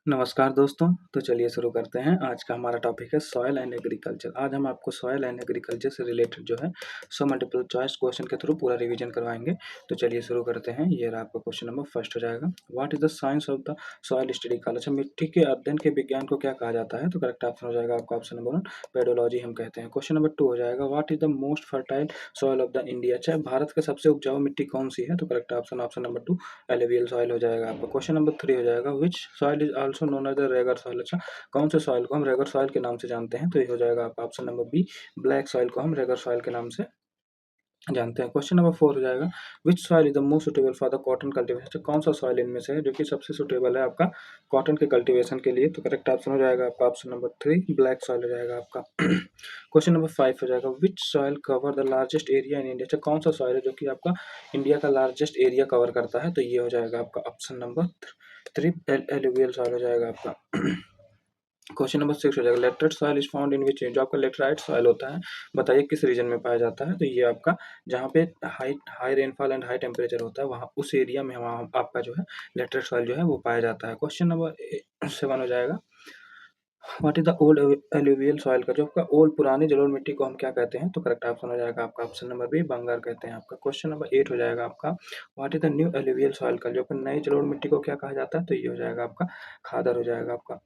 नमस्कार दोस्तों, तो चलिए शुरू करते हैं। आज का हमारा टॉपिक है सॉइल एंड एग्रीकल्चर। आज हम आपको सॉइल एंड एग्रीकल्चर से रिलेटेड जो है 100 मल्टीपल चॉइस क्वेश्चन के थ्रू पूरा रिवीजन करवाएंगे। तो चलिए शुरू करते हैं। ये रहा आपका क्वेश्चन नंबर फर्स्ट हो जाएगा, what is the science of the soil study. Call अच्छा, मिट्टी के अध्ययन के विज्ञान को क्या कहा जाता है? तो करेक्ट ऑप्शन हो जाएगा आपका ऑप्शन नंबर 1, पेडोलॉजी हम कहते हैं। क्वेश्चन नंबर 2 हो जाएगा, what is the most fertile soil of the India. अच्छा, भारत का सबसे उपजाऊ मिट्टी कौन सी है? तो correct option option number 2, alluvial soil हो जाएगा आपका। क्वेश्चन नंबर 3 हो जाएगा, which soil is also known as the regur soil. अच्छा, कौन से सॉइल को हम रेगर सॉइल के नाम से जानते हैं? तो ये हो जाएगा आपका option number B, black soil को हम रेगर सॉइल के नाम से जानते हैं। क्वेश्चन नंबर 4 हो जाएगा, which soil is the most suitable for the cotton cultivation. तो कौन सा सॉइल इनमें से है जो कि सबसे सुटेबल है आपका कॉटन के कल्टीवेशन के लिए? तो करेक्ट ऑप्शन हो जाएगा आपका ऑप्शन नंबर 3, ब्लैक सॉइल हो जाएगा आपका। क्वेश्चन नंबर 5 हो जाएगा, which soil cover the largest area in India. कौन सा सॉइल है जो कि आपका इंडिया का लार्जेस्ट एरिया कवर करता है? तो ये हो जाएगा आपका ऑप्शन नंबर 3, एलुवियल सॉइल हो जाएगा आपका। क्वेश्चन नंबर 6 हो जाएगा, laterite soil is found in which. जो आपका लेटराइट सॉइल होता है, बताइए किस रीजन में पाया जाता है? तो ये आपका जहाँ पे high high rainfall and high temperature होता है, वहाँ उस एरिया में वहाँ आपका जो है लेटराइट सॉइल जो है वो पाया जाता है। क्वेश्चन नंबर 7 हो जाएगा, what is the old alluvial soil. का जो आपका ओल्ड पुरानी जलोढ़ मिट्टी को हम क्या कहते हैं? तो करेक्ट ऑप्शन हो जाएगा आपका ऑप्शन नंबर बी, बंगार कहते हैं आपका। क्वेश्चन नंबर 8 हो जाएगा आपका, what is the new alluvial soil. का जो आपका नई जलोढ़ मिट्टी को क्या कहा जाता है? तो ये हो जाएगा आपका खादर हो जाएगा आपका।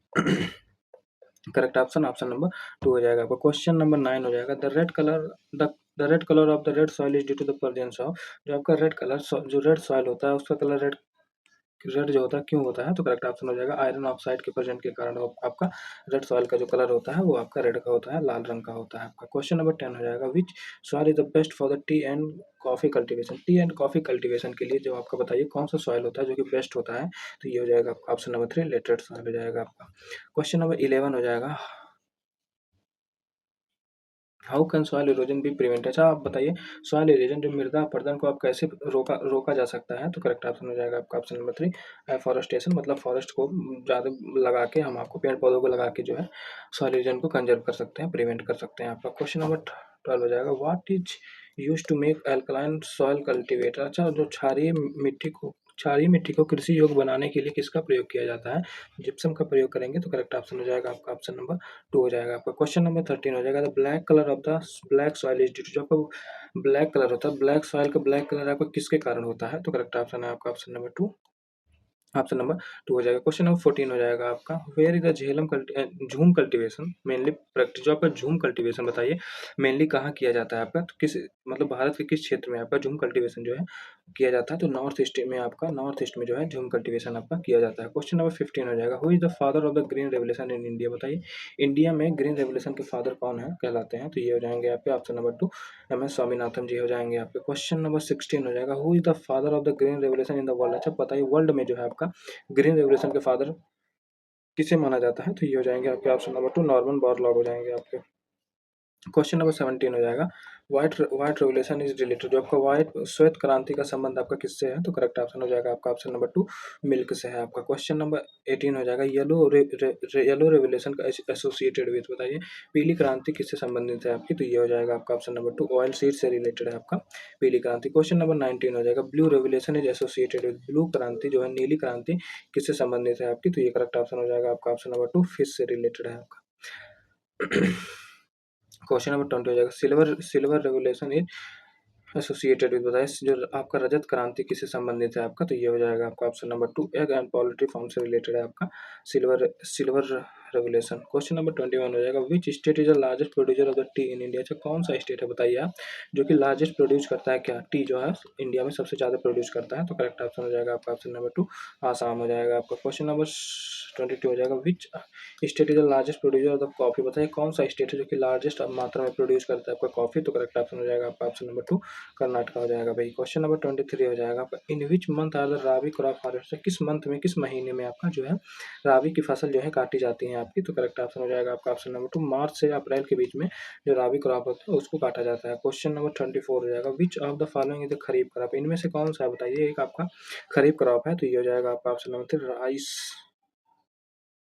करेक्ट ऑप्शन ऑप्शन नंबर 2 हो जाएगा आपका। क्वेश्चन नंबर 9 हो जाएगा, the red colour of the red soil is due to the presence of. जो आपका रेड कलर जो रेड सॉइल होता है उसका कलर रेड रेड जो होता है क्यों होता है? तो करेक्ट ऑप्शन हो जाएगा आयरन ऑक्साइड के प्रेजेंट के कारण आपका रेड सॉइल का जो कलर होता है वो आपका रेड का होता है, लाल रंग का होता है आपका। क्वेश्चन नंबर 10 हो जाएगा, which soil is the best for the T and coffee cultivation. T and coffee cultivation के लिए जो आपका बताइए कौन सा सॉइल होता है जो कि बेस्ट होता है? तो ये हो जाएगा ऑप्शन नंबर 3, लेटरेट सॉइल हो जाएगा आपका। क्वेश्चन नंबर 11 हो जाएगा, how can soil erosion be prevent. अच्छा, आप बताइए सॉइल इरोजन जो मृदा अपरदन को आप कैसे रोका रोका जा सकता है? तो करेक्ट ऑप्शन हो जाएगा आपका ऑप्शन नंबर 3, एफॉरेस्टेशन। मतलब फॉरेस्ट को ज़्यादा लगा के हम आपको पेड़ पौधों को लगा के जो है सॉइल इरोजन को कंजर्व कर सकते हैं, प्रिवेंट कर सकते हैं आपका। क्वेश्चन नंबर 12 हो जाएगा, what is use to make alkaline soil cultivator. अच्छा, जो क्षारीय मिट्टी को कृषि योग्य बनाने के लिए किसका प्रयोग किया जाता है? जिप्सम का प्रयोग करेंगे। तो करेक्ट ऑप्शन हो जाएगा आपका ऑप्शन नंबर 2 हो जाएगा आपका। क्वेश्चन नंबर 13 हो जाएगा, the black colour of the black soil is due to. जो आपका ब्लैक कलर होता है, ब्लैक सॉइल का ब्लैक कलर आपका किसके कारण होता है? तो करेक्ट ऑप्शन है आपका ऑप्शन नंबर 2, ऑप्शन नंबर 2 हो जाएगा। क्वेश्चन नंबर 14 हो जाएगा आपका, वेयर इज द झूम कल्टीवेशन मेनली प्रैक्टिस। जो आपका झूम कल्टीवेशन बताइए मेनली कहाँ किया जाता है आपका? तो किस मतलब भारत के किस क्षेत्र में आपका झूम कल्टीवेशन जो है किया जाता है? तो नॉर्थ ईस्ट में आपका, नॉर्थ ईस्ट में जो है झूम कल्टीवेशन आपका किया जाता है। क्वेश्चन नंबर 15 हो जाएगा, who is the father of the green revolution in India. बताइए इंडिया में ग्रीन रेवोल्यूशन के फादर कौन है कहलाते हैं? तो ये हो जाएंगे आपके ऑप्शन नंबर 2, MS स्वामीनाथन जी हो जाएंगे आपके। क्वेश्चन नंबर 16 हो जाएगा, who is the father of the green revolution in the world. अच्छा, बताइए वर्ल्ड में जो है आपका ग्रीन रेवोल्यूशन के फादर किसे माना जाता है? तो ये हो जाएंगे आपके ऑप्शन नंबर 2, नॉर्मन बोरलॉग हो जाएंगे आपके। क्वेश्चन नंबर 17 हो जाएगा, white white revolution is related. जो आपका व्हाइट श्वेत क्रांति का संबंध आपका किससे है? तो करेक्ट ऑप्शन हो जाएगा आपका ऑप्शन नंबर 2, मिल्क से है आपका। क्वेश्चन नंबर 18 हो जाएगा, येलो रेवोल्यूशन का एसोसिएटेड विथ। बताइए पीली क्रांति किससे संबंधित है आपकी? तो ये हो जाएगा आपका ऑप्शन नंबर 2, ऑयल सीड से रिलेटेड है आपका पीली क्रांति। क्वेश्चन नंबर 19 हो जाएगा, blue revolution is associated with. Blue क्रांति जो है नीली क्रांति किससे संबंधित है आपकी? तो ये करेक्ट ऑप्शन हो जाएगा आपका ऑप्शन नंबर 2, फिश से रिलेटेड है आपका। क्वेश्चन नंबर 20 हो जाएगा, silver silver revolution is associated with. बताइए जो आपका रजत क्रांति किससे संबंधित है आपका? तो ये हो जाएगा आपका option number 2, egg and poultry farm से रिलेटेड है आपका silver silver revolution. Question number 21 हो जाएगा, which state is the largest producer of the tea in India. अच्छा, कौन सा स्टेट है बताइए आप जो कि लार्जेस्ट प्रोड्यूस करता है क्या टी जो है इंडिया में सबसे ज़्यादा प्रोड्यूस करता है? तो करेक्ट ऑप्शन हो जाएगा आपका ऑप्शन नंबर 2, आसाम हो जाएगा आपका। क्वेश्चन नंबर 22 हो जाएगा, which state is the largest producer of the coffee. बताइए कौन सा स्टेट है जो कि लार्जेस्ट मात्रा में प्रोड्यूस करता है आपका कॉफी? तो करेक्ट ऑप्शन हो जाएगा आपका ऑप्शन नंबर 2, कर्नाटका हो जाएगा भाई। क्वेश्चन नंबर 23 हो जाएगा आपका, in which month are the rabi crop harvest. किस मंथ में किस महीने में आपका जो है राबी की फसल जो है काटी जाती है आपकी? तो करेक्ट ऑप्शन हो जाएगा आपका ऑप्शन नंबर 2, मार्च से अप्रैल के बीच में जो राबी क्रॉप होता है उसको काटा जाता है। क्वेश्चन नंबर 24 हो जाएगा, which of the following is the kharif crop. इनमें से कौन सा है बताइए एक आपका खरीफ क्रॉप है? तो ये हो जाएगा आपका ऑप्शन नंबर 3, राइस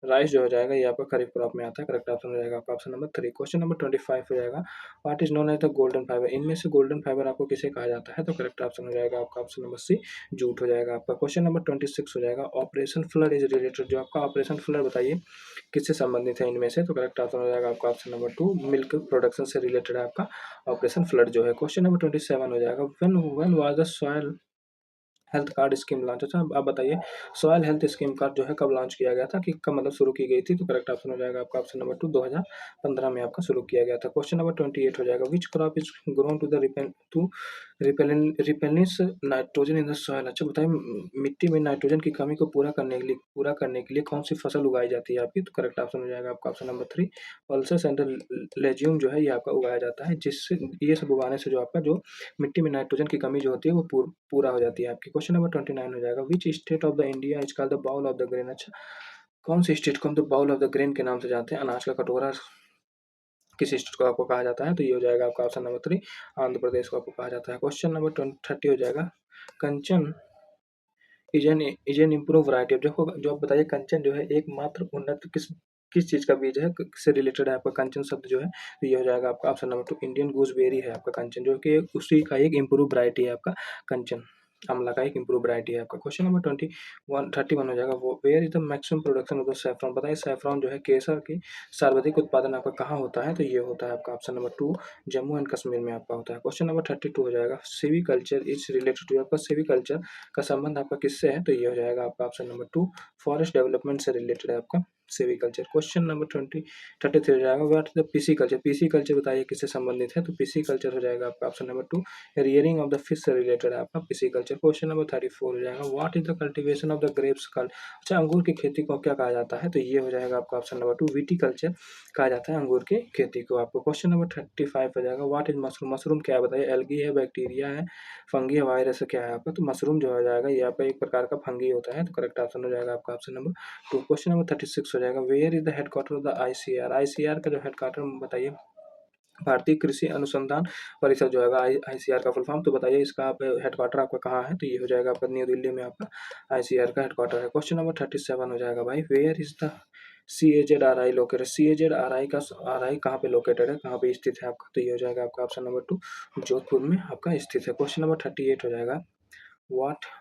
राइस जो हो जाएगा ये आपका खरीफ क्रॉप में आता है। करेक्ट ऑप्शन हो जाएगा आपका ऑप्शन नंबर 3। क्वेश्चन नंबर 25 हो जाएगा, what is known as the golden fibre? इनमें से गोल्डन फाइबर आपको किसे कहा जाता है? तो करेक्ट ऑप्शन हो जाएगा आपका ऑप्शन नंबर सी, जूट हो जाएगा आपका। क्वेश्चन नंबर 26 हो जाएगा, ऑपरेशन फ्लड इज रिलेटेड, जो आपका ऑपरेशन फ्लड बताइए किससे संबंधित है इनमें से? तो करेक्ट ऑप्शन हो जाएगा आपका ऑप्शन नंबर 2, मिल्क प्रोडक्शन से रिलेटेड है आपका ऑपरेशन फ्लड जो है। क्वेश्चन नंबर 27 हो जाएगा, when was the soil health card scheme launch? अच्छा आप बताइए, सॉइल हेल्थ स्कीम कार्ड जो है कब लॉन्च किया गया था, कि कब मतलब शुरू की गई थी? तो करेक्ट ऑप्शन हो जाएगा आपका ऑप्शन नंबर 2, 2015 में आपका शुरू किया गया था। क्वेश्चन नंबर 28 हो जाएगा, which crop is grown to replenish nitrogen in the soil? अच्छा बताइए, मिट्टी में नाइट्रोजन की कमी को पूरा करने के लिए कौन सी फसल उगाई जाती है आपकी? तो करेक्ट ऑप्शन हो जाएगा आपका ऑप्शन नंबर 3, पल्सेस एंड लेज्यूम जो है ये आपका उगाया जाता है, जिससे ये सब उगाने से जो आपका जो मिट्टी में नाइट्रोजन की कमी जो होती है वो पूरा हो जाती है आपकी। क्वेश्चन नंबर 29 हो जाएगा, which state of the India is called the bowl of the grain? अच्छा कौन से स्टेट को हम तो बाउल ऑफ द ग्रेन के नाम से जानते हैं, अनाज का कटोरा किस स्टेट को आपको कहा जाता है? तो ये हो जाएगा आपका ऑप्शन नंबर 3, आंध्र प्रदेश को आपको कहा जाता है। क्वेश्चन नंबर 30 हो जाएगा, कंचन इज एन इम्प्रूव वैरायटी। देखो जो आप बताइए, कंचन जो है एकमात्र उन्नत किस किस चीज़ का बीज है, किससे रिलेटेड है आपका कंचन शब्द जो है? तो ये हो जाएगा आपका ऑप्शन नंबर 2, इंडियन गूसबेरी है आपका कंचन, जो कि उसी का एक इम्प्रूव वैरायटी है आपका कंचन, आंवला का एक इम्प्रूव वैरायटी है आपका। क्वेश्चन नंबर 31 हो जाएगा, वो where is the maximum production of the saffron? बताइए सैफरॉन जो है केसर की सर्वाधिक उत्पादन आपका कहाँ होता है? तो ये होता है आपका option number 2, Jammu and Kashmir में आपका होता है। क्वेश्चन नंबर 32 हो जाएगा, सिवी कल्चर इज रिलेटेड टू, आपका सिवी कल्चर का संबंध आपका किससे है? तो ये हो जाएगा आपका ऑप्शन नंबर 2, फॉरेस्ट डेवलपमेंट से रिलेटेड है आपका सेविकल्चर। क्वेश्चन नंबर 33 हो जाएगा, what is the PC culture? PC culture बताइए किससे संबंधित है? तो पीसी कल्चर हो जाएगा आपका option number 2, rearing of the fish से रिलेटेड है आपका पीसी कल्चर। क्वेश्चन नंबर 34 हो जाएगा, what is the cultivation of the grapes cult? अच्छा अंगूर की खेती को क्या कहा जाता है? तो ये हो जाएगा आपका ऑप्शन नंबर 2, विटी कल्चर कहा जाता है अंगूर की खेती को आपको। क्वेश्चन नंबर 35 हो जाएगा, व्हाट इज मशरूम? मशरूम क्या है बताइए, एल्गी है, बैक्टीरिया है, फंगी है, वायरस है, क्या है आपका? तो मशरूम जो हो जाएगा ये आपका एक प्रकार का फंगी होता है। तो करेक्ट ऑप्शन हो जाएगा आपका ऑप्शन नंबर 2। क्वेश्चन नंबर 36 हो जाएगा, where is the headquarter of the ICR? ICR का जो हेडक्वार्टर बताइए, भारतीय कृषि अनुसंधान परिषद जो है आईसीआर का फुल फॉर्म, तो बताइए इसका आप हेडक्वार्टर आपका कहाँ है? तो ये हो जाएगा आपका न्यू दिल्ली में आपका आईसीआर का हेडक्वार्टर है। क्वेश्चन नंबर 37 हो जाएगा भाई, where is the CAZRI located? CAZRI का RI कहाँ पे लोकेटेड है, कहाँ पे स्थित है आपका? तो ये हो जाएगा आपका ऑप्शन नंबर 2, जोधपुर में आपका स्थित है। क्वेश्चन नंबर 38 हो जाएगा, what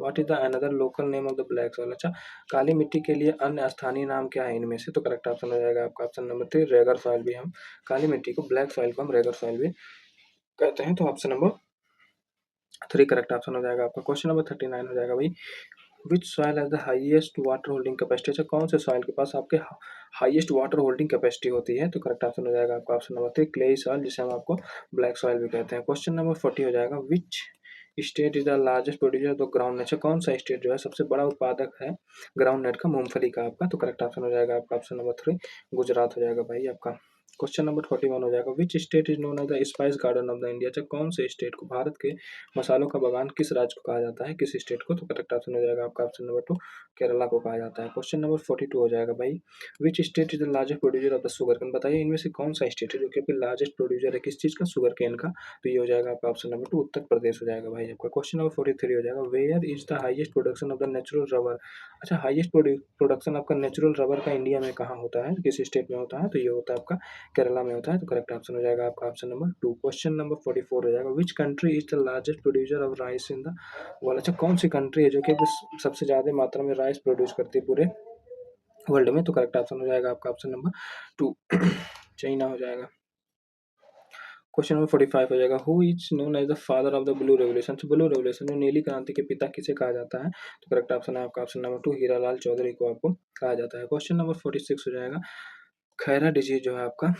what is the another local name of the black soil? अच्छा काली मिट्टी के लिए अन्य स्थानीय नाम क्या है इनमें से? तो करेक्ट ऑप्शन हो जाएगा आपका ऑप्शन नंबर 3, रेगर सॉइल भी हम काली मिट्टी को, ब्लैक सॉइल को हम रेगर सॉइल भी कहते हैं। तो ऑप्शन नंबर 3 करेक्ट ऑप्शन हो जाएगा आपका। क्वेश्चन नंबर 39 हो जाएगा भाई, विच soil has the highest water holding capacity? अच्छा कौन से सॉइल के पास आपके हाईएस्ट वाटर होल्डिंग कैपेसिटी होती है? तो करेक्ट ऑप्शन हो जाएगा आपका ऑप्शन नंबर 3, क्लेई सॉइल, जिसे हम आपको ब्लैक सॉइल भी कहते हैं। क्वेश्चन नंबर 40 हो जाएगा, which state is the largest producer of ground nut? कौन सा स्टेट जो है सबसे बड़ा उत्पादक है ग्राउंड नट का, मूंगफली का आपका? तो करेक्ट ऑप्शन हो जाएगा आपका ऑप्शन नंबर 3, गुजरात हो जाएगा भाई आपका। क्वेश्चन नंबर 41 हो जाएगा, which state is known as the spice garden of the India? अच्छा कौन से स्टेट को, भारत के मसालों का बागान किस राज्य को कहा जाता है, किस स्टेट को? तो करेक्ट ऑप्शन हो जाएगा आपका ऑप्शन नंबर 2, केरला को कहा जाता है। क्वेश्चन नंबर 42 हो जाएगा भाई, which state is the largest producer of the sugar cane? बताइए इनमें से कौन सा स्टेट है जो कि आपकी लार्जेस्ट प्रोड्यूसर है किस चीज़ का, शुगर केन का? तो ये हो जाएगा आपका ऑप्शन नंबर 2, उत्तर प्रदेश हो जाएगा भाई आपका। क्वेश्चन नंबर 43 हो जाएगा, where is the highest production of the natural rubber? अच्छा हाईएस्ट प्रोडक्शन आपका नेचुरल रबर का इंडिया में कहाँ होता है, किस स्टेट में होता है? तो ये होता है आपका केरला में होता है। तो करेक्ट ऑप्शन हो जाएगा आपका ऑप्शन नंबर 2। क्वेश्चन नंबर 44 हो जाएगा, which country is the largest producer of rice in the world? अच्छा कौन सी कंट्री है जो कि सबसे ज़्यादा मात्रा में राइस प्रोड्यूस करती है पूरे वर्ल्ड में? तो करेक्ट ऑप्शन हो जाएगा आपका ऑप्शन नंबर 2, चाइना हो जाएगा। क्वेश्चन नंबर 45 हो जाएगा, who is known as the father of the blue revolution? तो ब्लू रेवोल्यूशन में नीली क्रांति के पिता किसे कहा जाता है? तो करेक्ट ऑप्शन है आपका ऑप्शन नंबर 2, हीरालाल चौधरी को आपको कहा जाता है। क्वेश्चन नंबर 46 हो जाएगा, खैरा डिजीज जो है आपका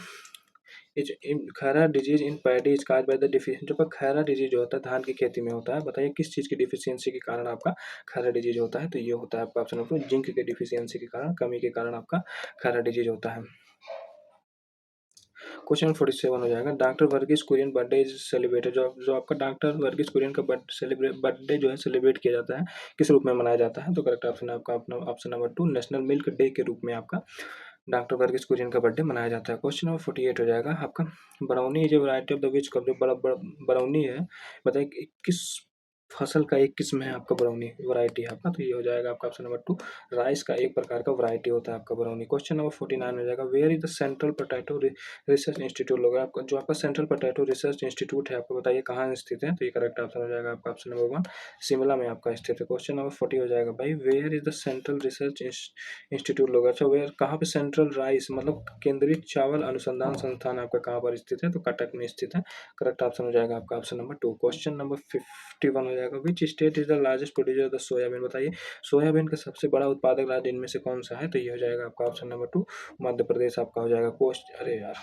Khaira disease in paddy is cause by the deficiency? जो खैरा डिजीज जो होता है धान की खेती में होता है, बताइए किस चीज़ की डिफिशियंसी के कारण आपका खैरा डिजीज होता है? तो ये होता है आपका ऑप्शन नंबर 2, जिंक के डिफिशियंसी के कारण, कमी के कारण आपका खैरा डिजीज होता है। क्वेश्चन 47 हो जाएगा, doctor Verghese Kurien birthday is celebrated? जो जो आपका डॉक्टर वर्गीस कुरियन का बर्थडे जो है सेलिब्रेट किया जाता है, किस रूप में मनाया जाता है? तो करेक्ट ऑप्शन है आपका अपना option number 2, national milk day के रूप में आपका डॉक्टर वर्गीस कुरियन का बर्थडे मनाया जाता है। क्वेश्चन नंबर 48 हो जाएगा आपका, brownie is a variety of the which cup? जो बड़ा बराउनी है बताइए किस फसल का एक किस्म है आपका ब्राउनी, वैरायटी है आपका, तो ये हो जाएगा आपका ऑप्शन नंबर 2। राइस का एक प्रकार का वैरायटी होता है आपका ब्राउनी। क्वेश्चन नंबर 49 हो जाएगा, where is the central potato research institute होगा आपका, जो आपका सेंट्रल पोटैटो रिसर्च इंस्टीट्यूट है आपको बताइए कहाँ स्थित है, तो ये करेक्ट ऑप्शन हो जाएगा आपका ऑप्शन नंबर 1, शिमला में आपका स्थित है। क्वेश्चन नंबर 40 हो जाएगा भाई, where is the central research institute होगा, अच्छा वेयर कहाँ पे, सेंट्रल राइस मतलब केंद्रीय चावल अनुसंधान संस्थान आपका कहाँ पर स्थित है, तो कटक में स्थित है। करेक्ट ऑप्शन हो जाएगा आपका ऑप्शन नंबर 2। क्वेश्चन नंबर 51 हो जाएगा, which state is the largest producer of the soybean, बताइए सोयाबीन का सबसे बड़ा उत्पादक राज्य इनमें से कौन सा है, तो ये हो जाएगा आपका ऑप्शन नंबर 2, मध्य प्रदेश आपका हो जाएगा। अरे यार,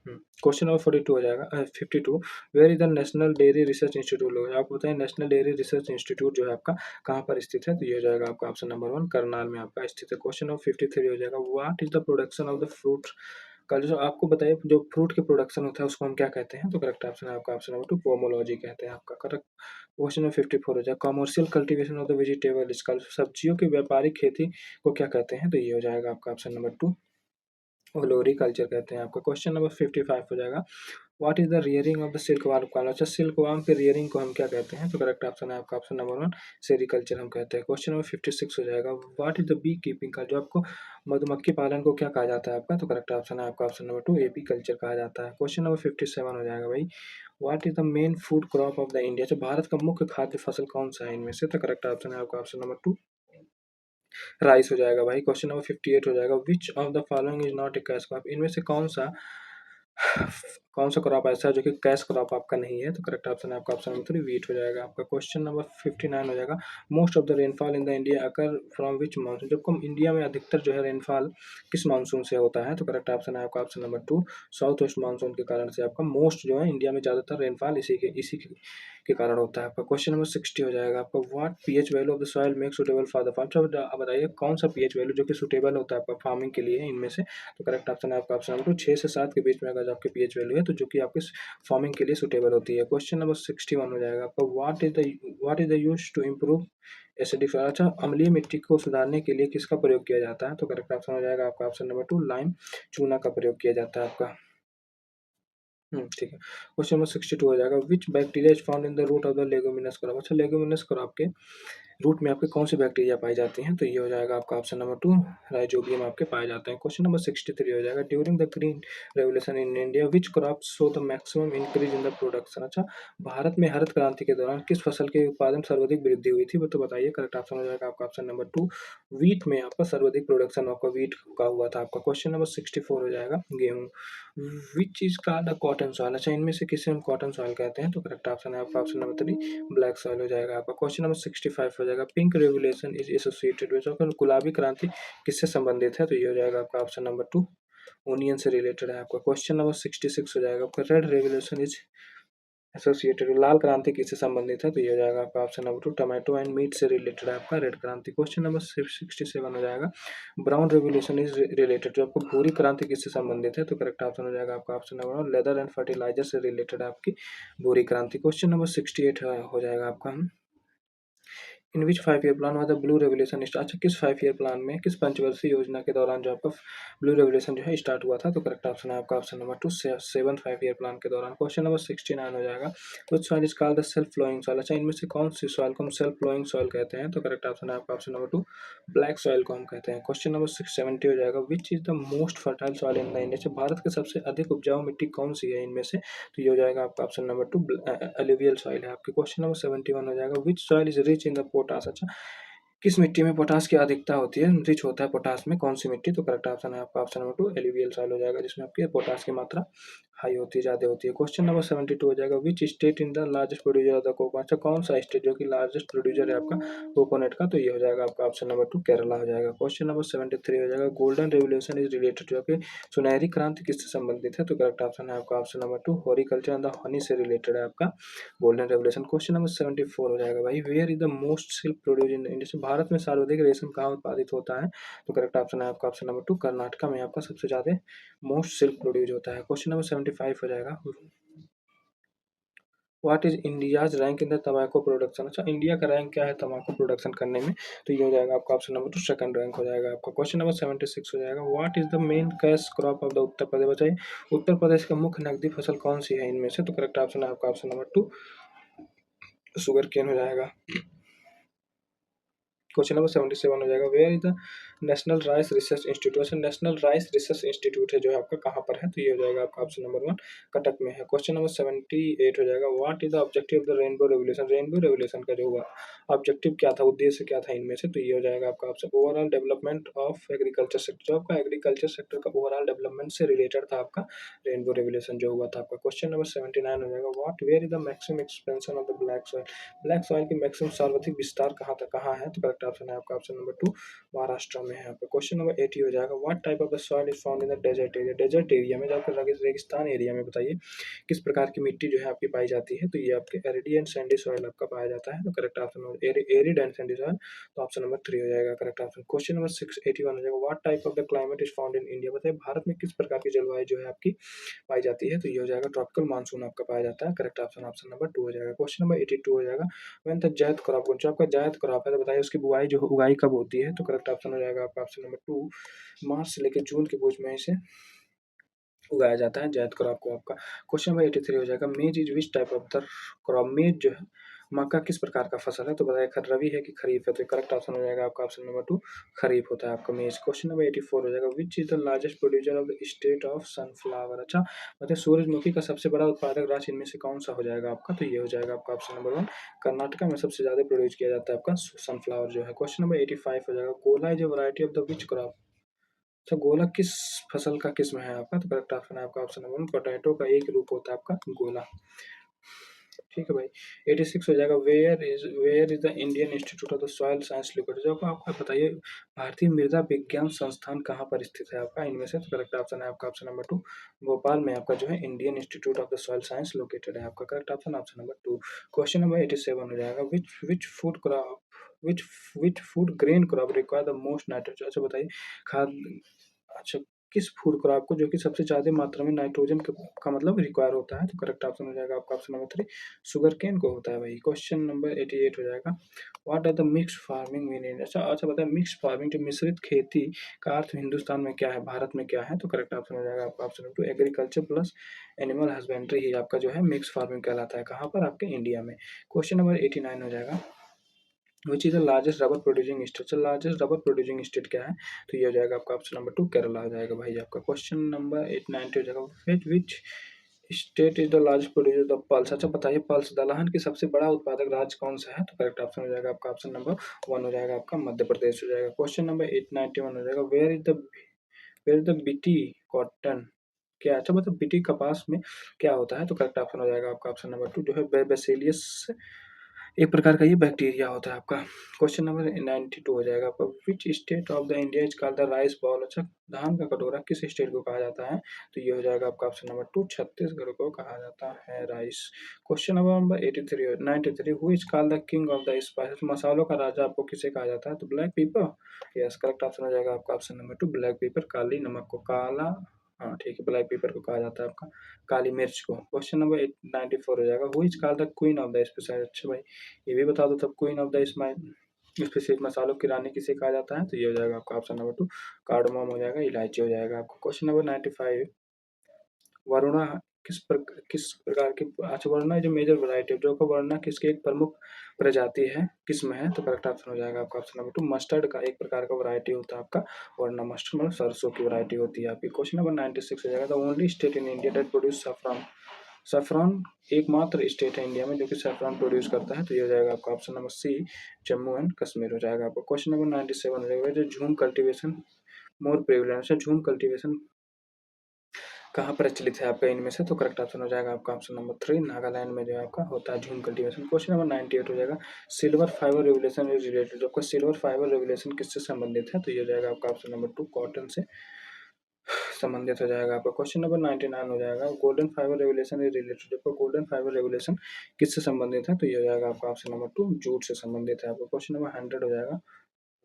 क्वेश्चन नंबर 42 हो जाएगा, 52, where is the national dairy research institute होगा, आपको बताइए नेशनल डेयरी रिसर्च इंस्टीट्यूट जो है आपका कहाँ पर स्थित है, तो ये हो जाएगा आपका ऑप्शन नंबर 1, करनाल में आपका स्थित है। क्वेश्चन नंबर 53 हो जाएगा, what is the production of the fruit का, जो आपको बताइए जो फ्रूट के प्रोडक्शन होता है उसको हम क्या कहते हैं, तो करेक्ट ऑप्शन है आपका ऑप्शन नंबर 2, पोमोलॉजी कहते हैं आपका। करेक्ट। क्वेश्चन नंबर 54 हो जाएगा, commercial cultivation of the vegetable इसका, सब्जियों की व्यापारिक खेती को क्या कहते हैं, तो ये हो जाएगा आपका ऑप्शन नंबर 2, ओलोरी कल्चर कहते हैं आपका। क्वेश्चन नंबर 55 हो जाएगा, what is the rearing of the silk warm call, अच्छा सिल्क वार्म के रियरिंग को हम क्या कहते हैं, तो करेक्ट ऑप्शन है आपका ऑप्शन नंबर 1, सेरिकल्चर हम कहते हैं। क्वेश्चन नंबर 56 हो जाएगा, what is the bee keeping का, जो आपको मधुमक्खी पालन को क्या कहा जाता है आपका, तो करेक्ट ऑप्शन है आपका ऑप्शन नंबर 2, एपी कल्चर कहा जाता है। क्वेश्चन नंबर 57 हो जाएगा भाई, what is the main food crop of the India, जो भारत का मुख्य खाद्य फसल कौन सा है इनमें से, तो करेक्ट ऑप्शन है आपका ऑप्शन नंबर 2, राइस हो जाएगा भाई। क्वेश्चन नंबर 58 हो जाएगा, which of the following is not a cash crop, इनमें से कौन सा क्रॉप ऐसा है जो कि कैश क्रॉप आपका नहीं है, तो करेक्ट ऑप्शन है आपका ऑप्शन नंबर 3, वीट हो जाएगा आपका। क्वेश्चन नंबर 59 हो जाएगा, most of the rainfall in the India occur from which monsoon, जब इंडिया में अधिकतर जो है रेनफॉल किस मानसून से होता है, तो करेक्ट ऑप्शन है आपका option number 2, south west monsoon के कारण से आपका मोस्ट जो है इंडिया में ज़्यादातर रेनफॉल इसी के कारण होता है आपका। क्वेश्चन नंबर 60 हो जाएगा आपका, what pH value of the soil make suitable for the farm, आप बताइए कौन सा पीएच वैल्यू जो कि सुटेबल होता है आपका फार्मिंग के लिए इनमें से, तो करेक्ट ऑप्शन है आपका ऑप्शन नंबर 2, 6 से 7 के बीच में अगर आपके पीएच वैल्यू है तो जो कि आपके फार्मिंग के लिए सुटेबल होती है। क्वेश्चन नंबर 61 हो जाएगा आपका, what is the use to improve acidic soil, अच्छा अम्लीय मिट्टी को सुधारने के लिए किसका प्रयोग किया जाता है, तो करेक्ट ऑप्शन हो जाएगा आपका ऑप्शन नंबर 2, लाइम चूना का प्रयोग किया जाता है आपका। ठीक है। क्वेश्चन नंबर 62 हो जाएगा, which bacteria is found in the root of the leguminous crop, अच्छा लेगुमिनस क्रॉप के रूट में आपके कौन सी बैक्टीरिया पाई जाती हैं, तो ये हो जाएगा आपका ऑप्शन नंबर 2, राइजोबियम आपके पाए जाते हैं। क्वेश्चन नंबर 63 हो जाएगा, during the green revolution in India which crop so the maximum increase in the production, अच्छा भारत में हरित क्रांति के दौरान किस फसल के उत्पादन सर्वाधिक वृद्धि हुई थी, वो तो बताइए। करेक्ट ऑप्शन हो जाएगा आपका ऑप्शन नंबर 2, वीट में आपका सर्वाधिक प्रोडक्शन आपका वीट का हुआ था आपका। क्वेश्चन नंबर 64 हो जाएगा, गेहूं which is called cotton soil, अच्छा इनमें से किसे हम कॉटन सॉइल कहते हैं, तो करेक्ट ऑप्शन है आपका ऑप्शन नंबर 3, ब्लैक सॉइल हो जाएगा आपका। क्वेश्चन नंबर 65 हो जाएगा, pink revolution is associated with, गुलाबी क्रांति किससे संबंधित है, तो ये हो जाएगा आपका ऑप्शन नंबर 2, ओनियन से रिलेटेड है आपका। क्वेश्चन नंबर 66 हो जाएगा आपका, रेड रेवोल्यूशन इज एसोसिएटेड, लाल क्रांति किससे संबंधित है, तो ये हो जाएगा आपका option number 2, tomato and meat से रिलेटेड है आपका रेड क्रांति। क्वेश्चन नंबर 67 हो जाएगा, ब्राउन रेवोल्यूशन इज रिलेटेड, जो आपको भूरी क्रांति किससे संबंधित है, तो करेक्ट ऑप्शन हो जाएगा आपका option number 1, leather and fertiliser से रिलेटेड है आपकी भूरी क्रांति। क्वेश्चन नंबर 68 हो जाएगा आपका, इन विच 5 ईयर प्लान हुआ था ब्लू रेवोल्यूशन स्टार्ट, अच्छा किस 5 ईयर प्लान में, किस पंचवर्षीय योजना के दौरान जो आपका ब्लू रेवोल्यूशन जो है स्टार्ट हुआ था, तो करेक्ट ऑप्शन है आपका ऑप्शन नंबर 2, 5 ईयर प्लान के दौरान। क्वेश्चन नंबर 69 हो जाएगा, कुछ soil is called the self flowing soil, अच्छा इनमें से कौन सी सॉइल को हम सेल्फ फ्लोइंग सॉइल कहते हैं, तो करेक्ट ऑप्शन है आपका ऑप्शन नंबर 2, ब्लैक सॉइल को हम कहते हैं। क्वेश्चन नंबर 70 हो जाएगा, which is the most fertile soil in the India, से भारत के सबसे अधिक उपजाऊ मिट्टी कौन सी है इनमें से, तो ये हो जाएगा आपका ऑप्शन नंबर 2, एलुवियल सॉइल है आपके। क्वेश्चन नंबर 71 हो जाएगा, which soil is rich in the potash, अच्छा किस मिट्टी में पोटास की अधिकता होती है, रिच होता है पोटास में कौन सी मिट्टी, तो करेक्ट ऑप्शन है आपका ऑप्शन नंबर 2, एलुवियल सॉइल हो जाएगा, जिसमें आपके पोटास की मात्रा हाई होती है, ज़्यादा होती है। क्वेश्चन नंबर 72 हो जाएगा, which state in the largest producer of the cocoa, अच्छा कौन सा स्टेट जो कि लार्जेस्ट प्रोड्यूसर है आपका कोकोनट का, तो ये हो जाएगा आपका ऑप्शन नंबर 2, केरला हो जाएगा। क्वेश्चन नंबर 73 हो जाएगा, गोल्डन रेवोल्यूशन इज रिलेटेड, जो कि सुनहरी क्रांति किससे संबंधित है, तो करेक्ट ऑप्शन है आपका option number 2, horticulture and the honey से रिलेटेड है आपका गोल्डन रेवोल्यूशन। क्वेश्चन नंबर 74 हो जाएगा भाई, where is the most silk produce in India, से भारत में सर्वाधिक रेशम कहाँ उत्पादित होता है, तो करेक्ट ऑप्शन है आपका ऑप्शन नंबर 2, कर्नाटका में आपका सबसे ज्यादा मोस्ट सिल्क प्रोड्यूस होता है। क्वेश्चन नंबर 75 हो जाएगा, what is India's rank in the तंबाकू प्रोडक्शन, अच्छा इंडिया का रैंक क्या है तंबाकू प्रोडक्शन करने में, तो ये हो जाएगा आपका ऑप्शन नंबर 2, सेकंड रैंक हो जाएगा आपका। क्वेश्चन नंबर 76 हो जाएगा, what is the main cash crop of the Uttar Pradesh, बताइए उत्तर प्रदेश का मुख्य नकदी फसल कौन सी है इनमें से, तो करेक्ट ऑप्शन है आपका ऑप्शन नंबर 2, शुगर केन हो जाएगा। क्वेश्चन नंबर 77 हो जाएगा, where is the national rice research institute. National rice research institute है जो है आपका कहाँ पर है, तो ये हो जाएगा आपका ऑप्शन नंबर 1 कटक में है। क्वेश्चन नंबर 78 हो जाएगा, what is the objective of the rainbow revolution. Rainbow revolution का जो हुआ ऑब्जेक्टिव क्या था, उद्देश्य क्या था इनमें से, तो ये हो जाएगा आपका option overall development of agriculture sector. जो आपका एग्रीकल्चर सेक्टर का ओवरऑल डेवलपमेंट से रिलेटेड था आपका रेनबो रेवोल्यूशन जो हुआ था आपका। क्वेश्चन नंबर 79 हो जाएगा, what where is the maximum expansion of the black soil. Black soil की मैक्सिमम सर्वाधिक विस्तार कहाँ तक कहाँ है, तो करेक्ट ऑप्शन है आपका ऑप्शन नंबर 2 महाराष्ट्र में है यहाँ पे। क्वेश्चन नंबर 80 हो जाएगा, what type of the soil is found in the desert area. Desert area में जाकर रेगिस्तान एरिया में बताइए किस प्रकार की मिट्टी जो है आपकी पाई जाती है, तो ये आपके एरिडी एंड सैंडी सॉइल आपका पाया जाता है, तो correct option arid and Sandy soil, तो ऑप्शन नंबर 3 हो जाएगा करेक्ट ऑप्शन। क्वेश्चन नंबर 681 हो जाएगा, what type of the climate is found in India. बताइए भारत में किस प्रकार की जलवायु जो है आपकी पाई जाती है, तो ये हो जाएगा ट्रॉपिकल मानसून आपका पाया जाता है, करेक्ट ऑप्शन ऑप्शन नंबर 2 हो जाएगा। क्वेश्चन नंबर 82 हो जाएगा, व्हेन द जायद क्रॉप, जो आपका जायद क्रॉप है तो बताइए उसकी बुआई जो उगाई कब होती है, तो करेक्ट ऑप्शन हो जाएगा आपका ऑप्शन नंबर 2 मार्च से लेकर जून के बीच में इसे उगाया जाता है जायद क्रॉप को आपका। क्वेश्चन नंबर 83 हो जाएगा, मेज is which type of the crop. मेज जो है मक्का किस प्रकार का फसल है, तो बताइए रवि है कि खरीफ है, तो करेक्ट ऑप्शन हो जाएगा आपका ऑप्शन नंबर 2 खरीफ होता है आपका मेज। क्वेश्चन नंबर 84 हो जाएगा, which is the largest producer of the state of sunflower. अच्छा बताइए सूरजमुखी का सबसे बड़ा उत्पादक राज्य इनमें से कौन सा हो जाएगा आपका, तो ये हो जाएगा आपका ऑप्शन नंबर 1 कर्नाटका में सबसे ज्यादा प्रोड्यूस किया जाता है आपका सनफ्लावर जो है। क्वेश्चन नंबर 85 हो जाएगा, गोला is a variety of the which crop. तो गोला किस फसल का किस्म है आपका, तो करेक्ट ऑप्शन है आपका ऑप्शन नंबर 1 पोटैटो का एक रूप होता है आपका गोला। ठीक है भाई। 86 हो जाएगा, where is the Indian institute of the soil science located. जो आपको बताइए भारतीय मृदा विज्ञान संस्थान कहाँ पर स्थित है आपका इनमें से, तो करेक्ट ऑप्शन है आपका ऑप्शन नंबर 2 भोपाल में आपका जो है Indian institute of the soil science located है आपका, correct option option number 2। Question number 87 हो जाएगा, which food crop which which food grain crop require the most nitrogen. अच्छा बताइए खाद अच्छा किस फूड क्रॉप को जो कि सबसे ज़्यादा मात्रा में नाइट्रोजन का मतलब रिक्वायर होता है, तो करेक्ट ऑप्शन हो जाएगा आपका ऑप्शन नंबर 3 शुगर केन को होता है भाई। क्वेश्चन नंबर 88 हो जाएगा, what are the mixed farming mean in. अच्छा अच्छा बताए मिक्स्ड फार्मिंग जो मिश्रित खेती का अर्थ हिंदुस्तान में क्या है, भारत में क्या है, तो करेक्ट ऑप्शन हो जाएगा आपका option number 2 agriculture plus animal husbandry ही आपका जो है मिक्स फार्मिंग कहलाता है, कहाँ पर आपके इंडिया में। क्वेश्चन नंबर 89 हो जाएगा, which is the largest rubber producing state. Largest rubber producing state क्या है, तो ये हो जाएगा आपका ऑप्शन नंबर 2 केरला हो जाएगा भाई आपका। क्वेश्चन नंबर 890 हो जाएगा, which state is the largest producer of pulse. अच्छा बताइए पल्स दलहन की सबसे बड़ा उत्पादक राज्य कौन सा है, तो करेक्ट ऑप्शन हो जाएगा आपका ऑप्शन नंबर 1 हो जाएगा आपका मध्य प्रदेश हो जाएगा। क्वेश्चन नंबर 891 हो जाएगा, where is the BT cotton क्या। अच्छा मतलब बीटी कपास में क्या होता है, तो करेक्ट ऑप्शन हो जाएगा आपका ऑप्शन नंबर 2 जो है बेसिलियस एक प्रकार का ये बैक्टीरिया होता है आपका। क्वेश्चन नंबर 92 हो जाएगा आपका, विच state of the India is called the rice ball. अच्छा धान का कटोरा किस स्टेट को कहा जाता है, तो ये हो जाएगा आपका ऑप्शन नंबर 2 छत्तीसगढ़ को कहा जाता है rice. Question number 83 93 who is called the king of the spices. मसालों का राजा आपको किसे कहा जाता है, तो black pepper. Yes correct option हो जाएगा आपका ऑप्शन नंबर 2 ब्लैक पेपर, काली नमक को काला, हाँ ठीक है ब्लैक पेपर को कहा जाता है आपका काली मिर्च को। क्वेश्चन नंबर 94 हो जाएगा, who is called the queen of the spices. अच्छा भाई ये भी बता दो तब क्वीन ऑफ द स्पेसिफिक मसालों की रानी किसे कहा जाता है, तो ये हो जाएगा आपका ऑप्शन नंबर 2 कार्डमम हो जाएगा इलायची हो जाएगा आपको। क्वेश्चन नंबर 95 वरुणा किस प्रकार की। अच्छा वरुणा जो मेजर वैरायटी है जो का वरुणा किसकी एक प्रमुख प्रजाति है किस्म है, तो करेक्ट ऑप्शन हो जाएगा आपका ऑप्शन नंबर 2 मस्टर्ड का एक प्रकार का वैरायटी होता है आपका वरुणा मस्टर्ड मतलब सरसों की वैरायटी होती है आपकी। क्वेश्चन नंबर 96 हो जाएगा, the only state in India that produce saffron. Saffron एकमात्र स्टेट है इंडिया में जो कि सैफरन प्रोड्यूस करता है, तो ये हो जाएगा आपका option number C Jammu and Kashmir हो जाएगा आपका। क्वेश्चन नंबर 97 हो जाएगा, जो झूम कल्टीवेशन मोर प्रेवलेंस है, झूम कल्टीवेशन कहाँ प्रचलित है आपका इनमें से, तो करेक्ट ऑप्शन हो जाएगा आपका ऑप्शन नंबर 3 नागालैंड में जो है आपका होता है झूम कल्टीवेशन। क्वेश्चन नंबर 98 हो जाएगा, silver fibre regulation is related. आपका सिल्वर फाइबर रेगुलेशन किससे संबंधित है, तो ये हो जाएगा आपका ऑप्शन नंबर 2 कॉटन से संबंधित हो जाएगा आपका। क्वेश्चन नंबर 99 हो जाएगा, golden fibre regulation is related. आपका गोल्डन फाइबर रेगुलेशन किससे संबंधित है, तो ये हो जाएगा आपका ऑप्शन नंबर 2 जूट से संबंधित है आपका। क्वेश्चन नंबर 100 हो जाएगा,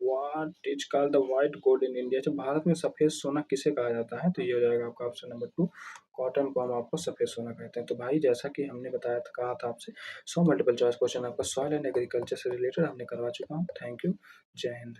what is called the white gold in India. जब भारत में सफेद सोना किसे कहा जाता है, तो ये हो जाएगा आपका ऑप्शन नंबर 2 कॉटन को हम आपको सफेद सोना कहते हैं। तो भाई जैसा कि हमने बताया था कहा था आपसे 100 मल्टीपल चॉइस क्वेश्चन आपका सॉइल एंड एग्रीकल्चर से रिलेटेड हमने करवा चुका हूँ। थैंक यू, जय हिंद।